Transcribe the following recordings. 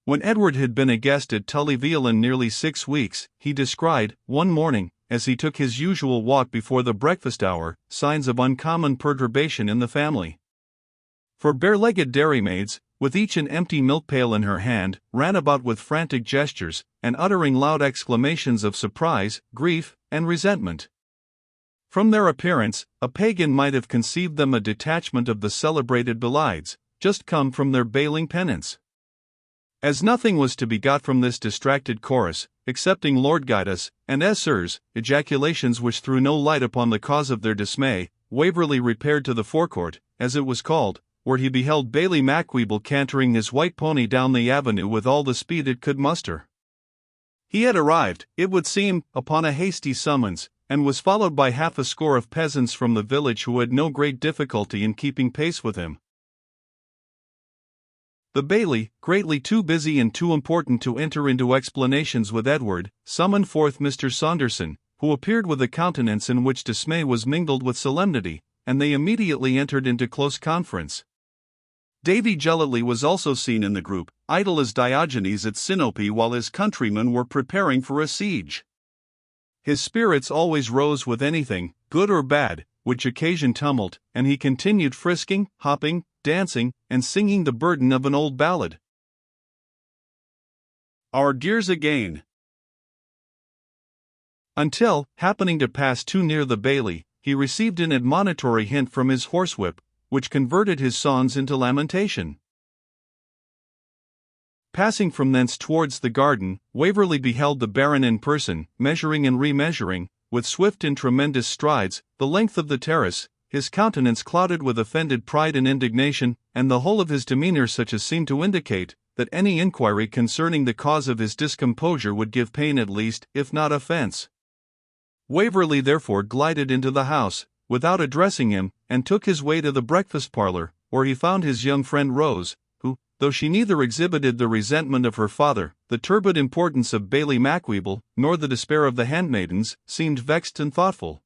When Edward had been a guest at Tully Veolan nearly 6 weeks, he descried, one morning, as he took his usual walk before the breakfast hour, signs of uncommon perturbation in the family. For bare-legged dairymaids, with each an empty milk pail in her hand, ran about with frantic gestures, and uttering loud exclamations of surprise, grief, and resentment. From their appearance, a pagan might have conceived them a detachment of the celebrated Belides, just come from their bailing penance. As nothing was to be got from this distracted chorus, excepting Lord guide us, and Sirs, ejaculations which threw no light upon the cause of their dismay, Waverley repaired to the forecourt, as it was called, where he beheld Bailie Macwheeble cantering his white pony down the avenue with all the speed it could muster. He had arrived, it would seem, upon a hasty summons, and was followed by half a score of peasants from the village who had no great difficulty in keeping pace with him. The Bailie, greatly too busy and too important to enter into explanations with Edward, summoned forth Mr. Saunderson, who appeared with a countenance in which dismay was mingled with solemnity, and they immediately entered into close conference. Davy Gellatley was also seen in the group, idle as Diogenes at Sinope while his countrymen were preparing for a siege. His spirits always rose with anything, good or bad, which occasioned tumult, and he continued frisking, hopping, dancing, and singing the burden of an old ballad. Our dears again. Until, happening to pass too near the Bailie, he received an admonitory hint from his horsewhip, which converted his songs into lamentation. Passing from thence towards the garden, Waverley beheld the Baron in person, measuring and remeasuring, with swift and tremendous strides, the length of the terrace, his countenance clouded with offended pride and indignation, and the whole of his demeanour such as seemed to indicate that any inquiry concerning the cause of his discomposure would give pain at least, if not offence. Waverley therefore glided into the house, without addressing him, and took his way to the breakfast parlour, where he found his young friend Rose, who, though she neither exhibited the resentment of her father, the turbid importance of Bailie Macwheeble, nor the despair of the handmaidens, seemed vexed and thoughtful.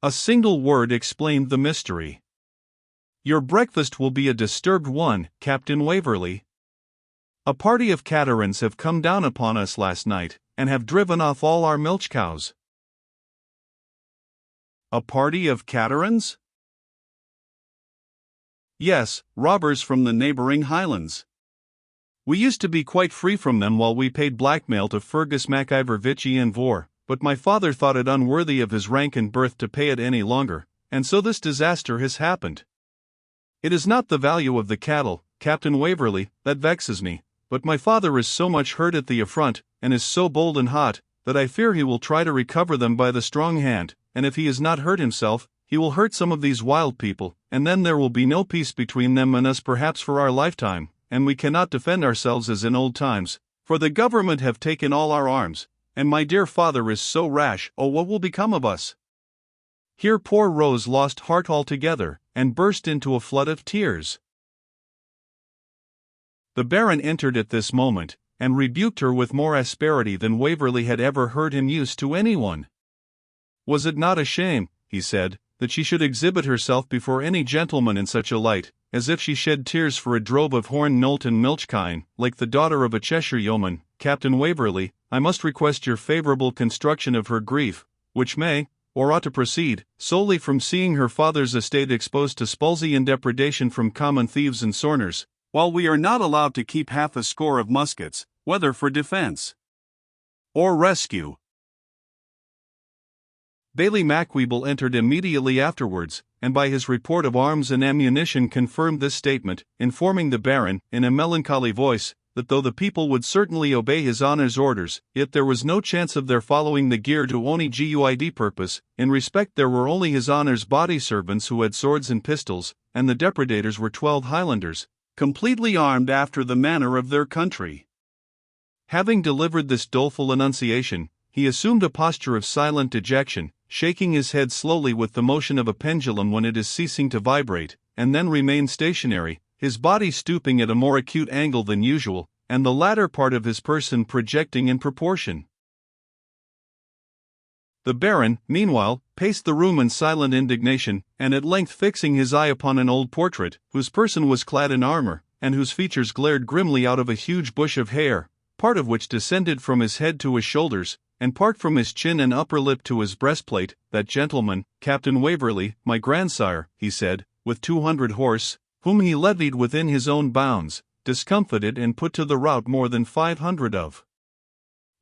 A single word explained the mystery. "Your breakfast will be a disturbed one, Captain Waverley. A party of caterans have come down upon us last night, and have driven off all our milch cows." A party of caterans? Yes, robbers from the neighbouring highlands. We used to be quite free from them while we paid blackmail to Fergus MacIver Vichy and Vor, but my father thought it unworthy of his rank and birth to pay it any longer, and so this disaster has happened. It is not the value of the cattle, Captain Waverley, that vexes me, but my father is so much hurt at the affront, and is so bold and hot, that I fear he will try to recover them by the strong hand, and if he is not hurt himself, he will hurt some of these wild people, and then there will be no peace between them and us perhaps for our lifetime, and we cannot defend ourselves as in old times, for the government have taken all our arms, and my dear father is so rash. Oh, what will become of us?" Here poor Rose lost heart altogether, and burst into a flood of tears. The Baron entered at this moment, and rebuked her with more asperity than Waverley had ever heard him use to anyone. Was it not a shame, he said, that she should exhibit herself before any gentleman in such a light, as if she shed tears for a drove of horn Knowlton milch kine, like the daughter of a Cheshire yeoman? Captain Waverley, I must request your favourable construction of her grief, which may, or ought to proceed, solely from seeing her father's estate exposed to spulzie and depredation from common thieves and sorners, while we are not allowed to keep half a score of muskets, whether for defence or rescue. Bailie Macwheeble entered immediately afterwards, and by his report of arms and ammunition confirmed this statement, informing the Baron, in a melancholy voice, that though the people would certainly obey his honour's orders, yet there was no chance of their following the gear to ony good purpose. In respect there were only his honour's body servants who had swords and pistols, and the depredators were 12 Highlanders, completely armed after the manner of their country. Having delivered this doleful annunciation, he assumed a posture of silent dejection, shaking his head slowly with the motion of a pendulum when it is ceasing to vibrate, and then remained stationary, his body stooping at a more acute angle than usual, and the latter part of his person projecting in proportion. The Baron, meanwhile, paced the room in silent indignation, and at length fixing his eye upon an old portrait, whose person was clad in armour, and whose features glared grimly out of a huge bush of hair, part of which descended from his head to his shoulders, and part from his chin and upper lip to his breastplate. "That gentleman, Captain Waverley, my grandsire," he said, "with 200 horse, whom he levied within his own bounds, discomfited and put to the rout more than 500 of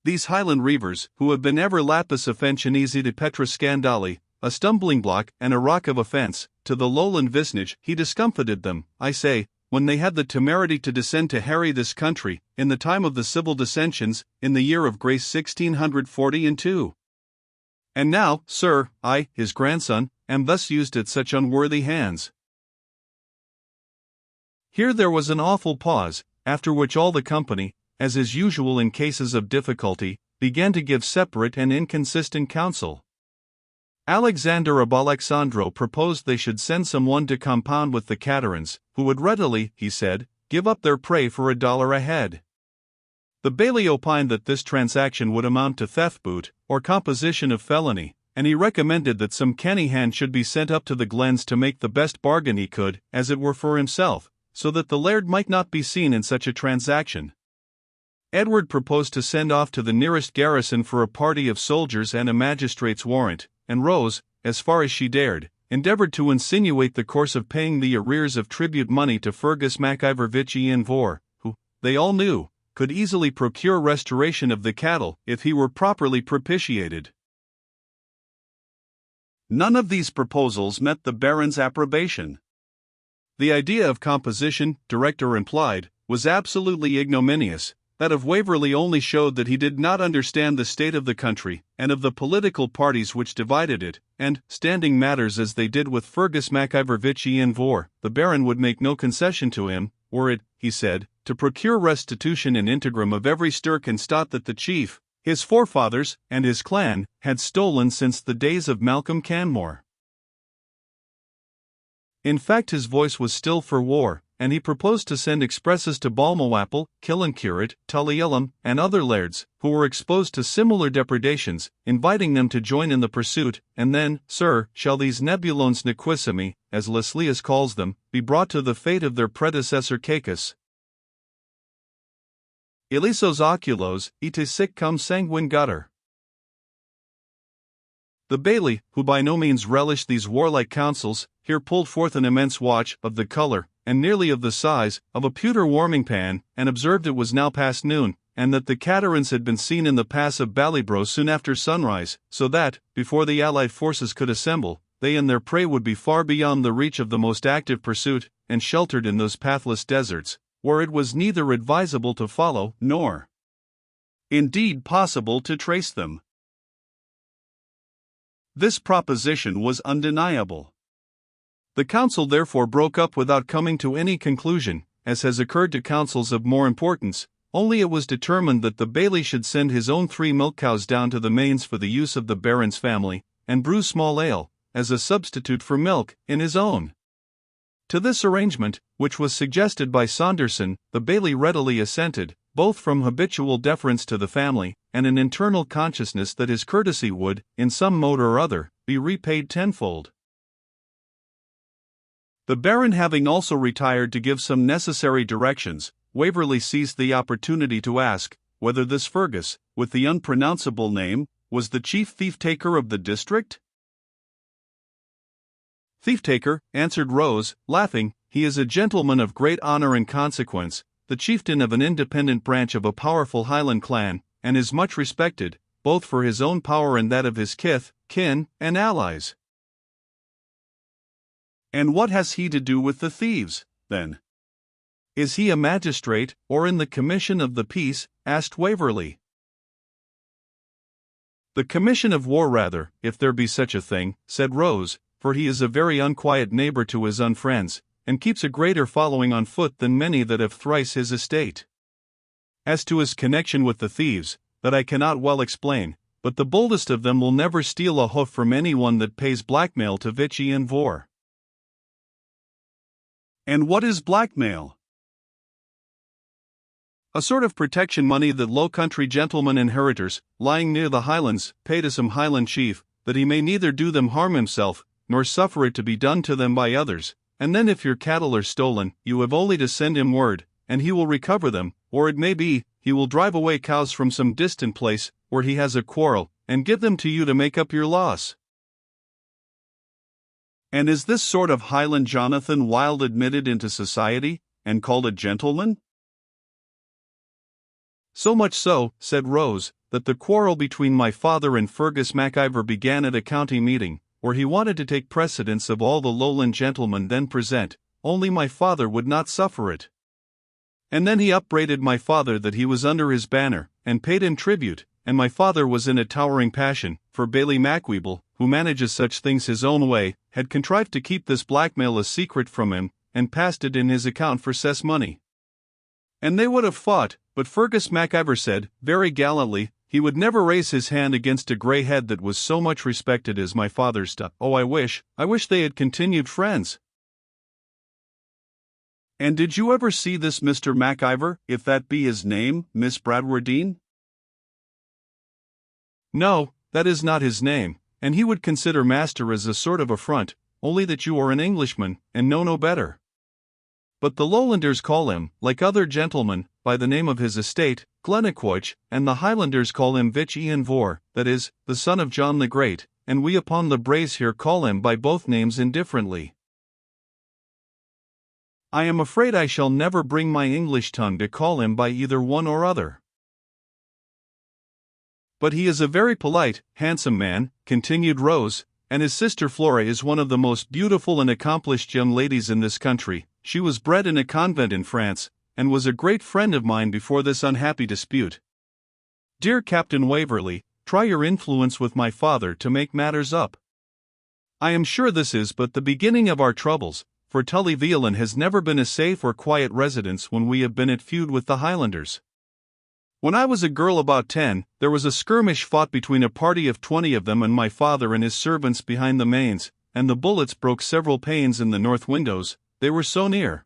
these Highland reivers, who have been ever lapis offensionisi de petra scandali, a stumbling block and a rock of offence, to the lowland vicinage. He discomfited them, I say, when they had the temerity to descend to harry this country, in the time of the civil dissensions, in the year of grace 1642. And now, sir, I, his grandson, am thus used at such unworthy hands." Here there was an awful pause, after which all the company, as is usual in cases of difficulty, began to give separate and inconsistent counsel. Alexander of Alexandro proposed they should send some one to compound with the Caterans, who would readily, he said, give up their prey for $1 a head. The baillie opined that this transaction would amount to theft boot, or composition of felony, and he recommended that some canny hand should be sent up to the glens to make the best bargain he could, as it were for himself, so that the laird might not be seen in such a transaction. Edward proposed to send off to the nearest garrison for a party of soldiers and a magistrate's warrant, and Rose, as far as she dared, endeavoured to insinuate the course of paying the arrears of tribute money to Fergus MacIver Ian Vohr, who, they all knew, could easily procure restoration of the cattle if he were properly propitiated. None of these proposals met the Baron's approbation. The idea of composition, direct or implied, was absolutely ignominious. That of Waverley only showed that he did not understand the state of the country, and of the political parties which divided it, and, standing matters as they did with Fergus MacIver Ian Vohr, the Baron would make no concession to him, were it, he said, to procure restitution in integrum of every stirk and stot that the chief, his forefathers, and his clan, had stolen since the days of Malcolm Canmore. In fact, his voice was still for war, and he proposed to send expresses to Balmawhapple, Killancureit, Tullyellam, and other lairds, who were exposed to similar depredations, inviting them to join in the pursuit, and then, sir, shall these nebulones nequissimi, as Leslius calls them, be brought to the fate of their predecessor Cacus. Ilisos oculos, ite sic cum sanguine gutter. The baillie, who by no means relished these warlike counsels, here pulled forth an immense watch, of the colour, and nearly of the size, of a pewter warming pan, and observed it was now past noon, and that the Caterans had been seen in the pass of Ballybro soon after sunrise, so that, before the allied forces could assemble, they and their prey would be far beyond the reach of the most active pursuit, and sheltered in those pathless deserts, where it was neither advisable to follow, nor, indeed, possible to trace them. This proposition was undeniable. The council therefore broke up without coming to any conclusion, as has occurred to councils of more importance, only it was determined that the baillie should send his own 3 milk cows down to the Mains for the use of the Baron's family, and brew small ale, as a substitute for milk, in his own. To this arrangement, which was suggested by Saunderson, the baillie readily assented, both from habitual deference to the family, and an internal consciousness that his courtesy would, in some mode or other, be repaid tenfold. The Baron having also retired to give some necessary directions, Waverley seized the opportunity to ask, whether this Fergus, with the unpronounceable name, was the chief thief-taker of the district? "Thief-taker," answered Rose, laughing, "he is a gentleman of great honour and consequence, the chieftain of an independent branch of a powerful Highland clan, and is much respected, both for his own power and that of his kith, kin, and allies." "And what has he to do with the thieves, then? Is he a magistrate, or in the commission of the peace?" asked Waverley. "The commission of war rather, if there be such a thing," said Rose, "for he is a very unquiet neighbour to his unfriends, and keeps a greater following on foot than many that have thrice his estate. As to his connection with the thieves, that I cannot well explain, but the boldest of them will never steal a hoof from any one that pays blackmail to Ian Vohr." "And what is blackmail?" "A sort of protection money that low country gentlemen inheritors, lying near the Highlands, pay to some Highland chief, that he may neither do them harm himself, nor suffer it to be done to them by others, and then if your cattle are stolen, you have only to send him word, and he will recover them, or it may be, he will drive away cows from some distant place, where he has a quarrel, and give them to you to make up your loss. And is this sort of Highland Jonathan Wild admitted into society, and called a gentleman? So much so, said Rose, that the quarrel between my father and Fergus MacIver began at a county meeting, where he wanted to take precedence of all the Lowland gentlemen then present, only my father would not suffer it. And then he upbraided my father that he was under his banner, and paid him tribute, and my father was in a towering passion, for Bailie Macweeble, who manages such things his own way, had contrived to keep this blackmail a secret from him, and passed it in his account for cess money. And they would have fought, but Fergus MacIver said, very gallantly, he would never raise his hand against a grey head that was so much respected as my father's. Oh, I wish they had continued friends. And did you ever see this Mr. MacIver, if that be his name, Miss Bradwardine? No, that is not his name, and he would consider master as a sort of affront, only that you are an Englishman, and know no better. But the Lowlanders call him, like other gentlemen, by the name of his estate, Glennaquoich, and the Highlanders call him Vich Ian Vohr, that is, the son of John the Great, and we upon the braes here call him by both names indifferently. I am afraid I shall never bring my English tongue to call him by either one or other. But he is a very polite, handsome man, continued Rose, and his sister Flora is one of the most beautiful and accomplished young ladies in this country. She was bred in a convent in France, and was a great friend of mine before this unhappy dispute. Dear Captain Waverley, try your influence with my father to make matters up. I am sure this is but the beginning of our troubles, for Tully Veolan has never been a safe or quiet residence when we have been at feud with the Highlanders. When I was a girl about 10, there was a skirmish fought between a party of 20 of them and my father and his servants behind the mains, and the bullets broke several panes in the north windows, they were so near.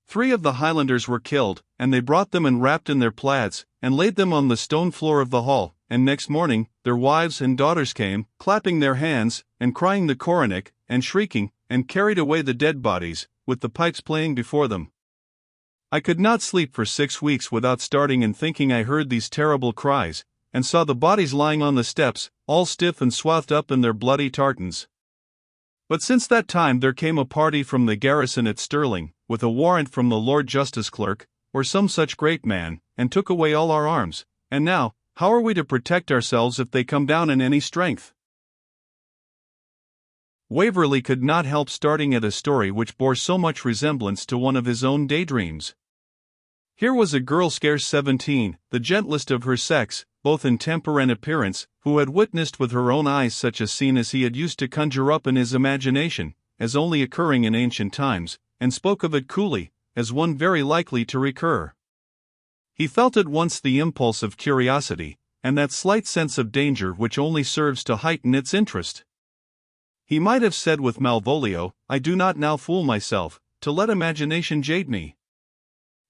3 of the Highlanders were killed, and they brought them and wrapped in their plaids, and laid them on the stone floor of the hall, and next morning, their wives and daughters came, clapping their hands, and crying the coronach, and shrieking, and carried away the dead bodies, with the pipes playing before them. I could not sleep for 6 weeks without starting and thinking I heard these terrible cries, and saw the bodies lying on the steps, all stiff and swathed up in their bloody tartans. But since that time there came a party from the garrison at Stirling, with a warrant from the Lord Justice Clerk, or some such great man, and took away all our arms, and now, how are we to protect ourselves if they come down in any strength? Waverley could not help starting at a story which bore so much resemblance to one of his own daydreams. Here was a girl scarce 17, the gentlest of her sex, both in temper and appearance, who had witnessed with her own eyes such a scene as he had used to conjure up in his imagination, as only occurring in ancient times, and spoke of it coolly, as one very likely to recur. He felt at once the impulse of curiosity, and that slight sense of danger which only serves to heighten its interest. He might have said with Malvolio, I do not now fool myself, to let imagination jade me.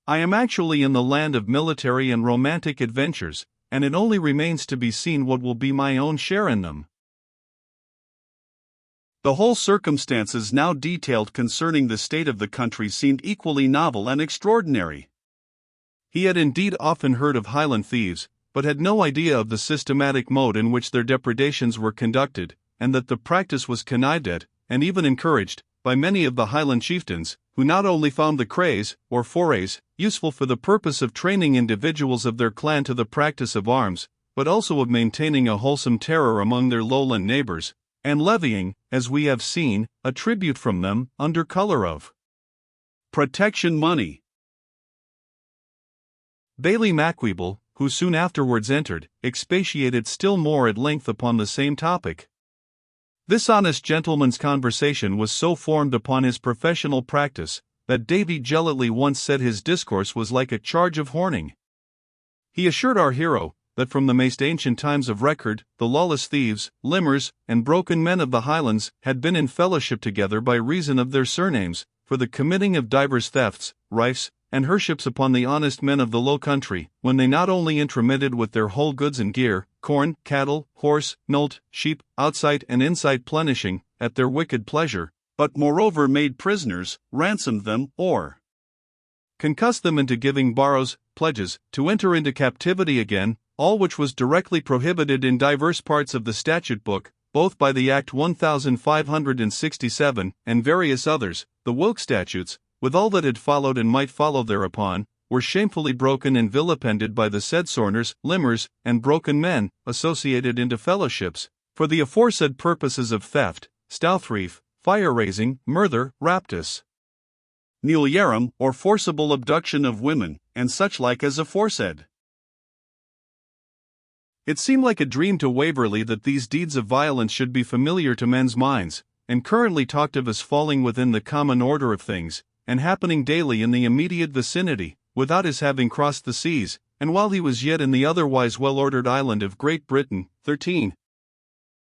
I am actually in the land of military and romantic adventures, and it only remains to be seen what will be my own share in them. The whole circumstances now detailed concerning the state of the country seemed equally novel and extraordinary. He had indeed often heard of Highland thieves, but had no idea of the systematic mode in which their depredations were conducted, and that the practice was connived at, and even encouraged, by many of the Highland chieftains, who not only found the craze, or forays, useful for the purpose of training individuals of their clan to the practice of arms, but also of maintaining a wholesome terror among their lowland neighbors, and levying, as we have seen, a tribute from them, under color of protection money. Bailie Macweeble, who soon afterwards entered, expatiated still more at length upon the same topic. This honest gentleman's conversation was so formed upon his professional practice, that Davy Gellatley once said his discourse was like a charge of horning. He assured our hero, that from the most ancient times of record, the lawless thieves, limmers, and broken men of the Highlands had been in fellowship together by reason of their surnames, for the committing of divers thefts, rifes, and herships upon the honest men of the low country, when they not only intromitted with their whole goods and gear, corn, cattle, horse, nolt, sheep, outside and inside plenishing, at their wicked pleasure, but moreover made prisoners, ransomed them, or concussed them into giving borrows, pledges, to enter into captivity again, all which was directly prohibited in divers parts of the statute book, both by the Act 1567 and various others. The Wilk statutes, with all that had followed and might follow thereupon, were shamefully broken and vilipended by the said sorners, limmers, and broken men, associated into fellowships, for the aforesaid purposes of theft, stouthreif, fire-raising, murder, raptus, nulliarum, or forcible abduction of women, and such like as aforesaid. It seemed like a dream to Waverley that these deeds of violence should be familiar to men's minds, and currently talked of as falling within the common order of things, and happening daily in the immediate vicinity, without his having crossed the seas, and while he was yet in the otherwise well-ordered island of Great Britain. 13.